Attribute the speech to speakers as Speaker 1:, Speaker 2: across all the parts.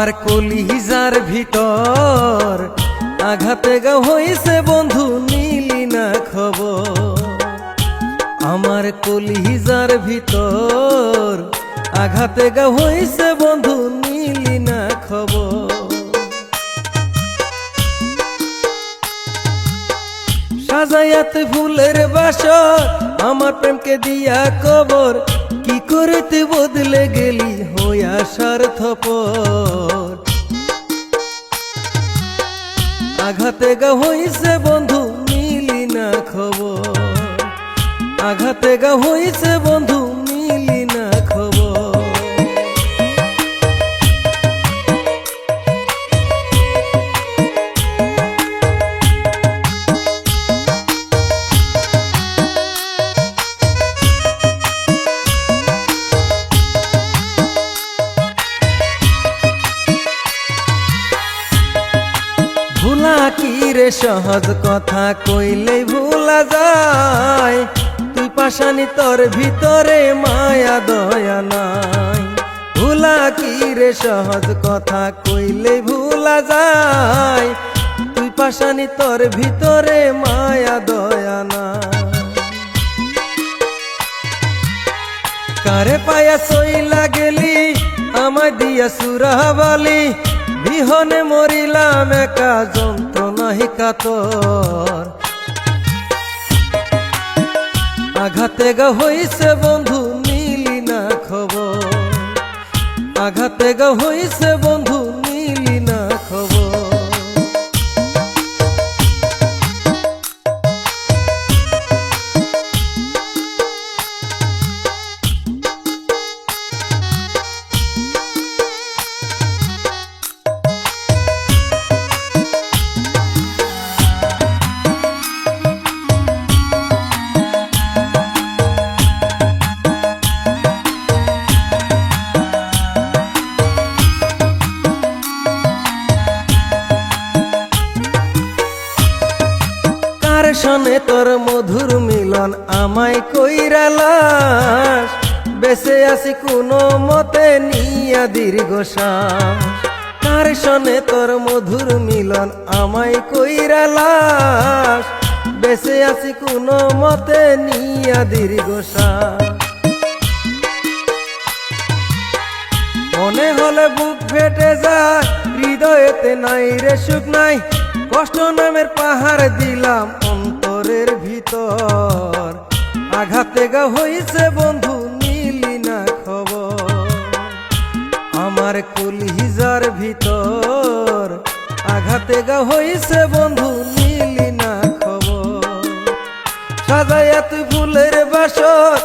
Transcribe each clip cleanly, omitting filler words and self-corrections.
Speaker 1: আমার কলিজার ভিতর আঘাতে গা হইছে বন্ধু নিলি না খবর। আমার কলিজার ভিতর আঘাতে গা হইছে বন্ধু নিলি না খবর। সাজাইয়াতে ফুলের বাসর আমার প্রেমকে দিয়া কবর, কি করে তুই বদলে গেলি হইয়া স্বার্থপর। আঘাতে গা হইছে বন্ধু নিলি না খবর, আঘাতে গা হইছে বন্ধু নিলি না খবর। ভুলা কি রে সহজ কথা কইলেই ভুলা যায়, তুই পাশানি তোর ভিতরে মায়া দয়া নাই। ভুলা কি রে সহজ কথা কইলেই ভুলা যায়, তুই পাশানি তোর ভিতরে মায়া দয়া নাই। কারে পায়া সইলা গেলি আমায় দিয়া সুরাবালি, বিহনে মরিলাম একা যন্ত্রণাহি কাতর। আঘাতে গা হইছে বন্ধু নিলি না খবর, আঘাতে গা হইছে বন্ধু নিলি না খবর। শোনে তোর মধুর মিলন আমায় কইরা লাশ, বেঁচে আছি কোনো মতে নিয়া দীর্ঘ শ্বাস। কার শোনে তোর মধুর মিলন আমায় কইরা লাশ, বেঁচে আছি কোনো মতে নিয়া দীর্ঘ শ্বাস। মনে হলে বুক ফেটে যায়, হৃদয়েতে নাই রে সুখ নাই, কষ্ট নামের পাহাড় দিলাম অন্তরের ভিতর। আঘাতে গা হইছে বন্ধু নিলি না খবর, আমার কলিজার ভিতর আঘাতে গা হইছে বন্ধু নিলি না খবর। সাজাইয়া তুই ফুলের বাসর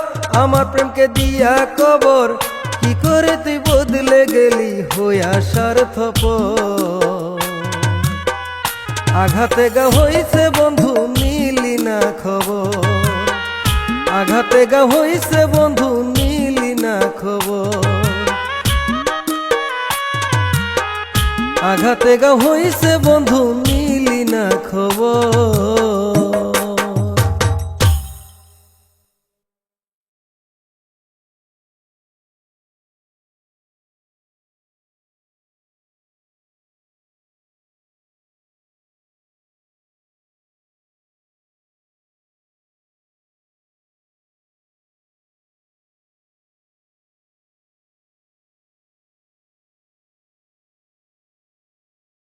Speaker 1: আমার প্রেমকে দিয়া কবর, কি করে তুই বদলে গেলি হইয়া স্বার্থপর। আঘাতে গা হইছে বন্ধু নিলি না খবর, আঘাতে গা হইছে বন্ধু নিলি না খবর। আঘাতে গা হইছে বন্ধু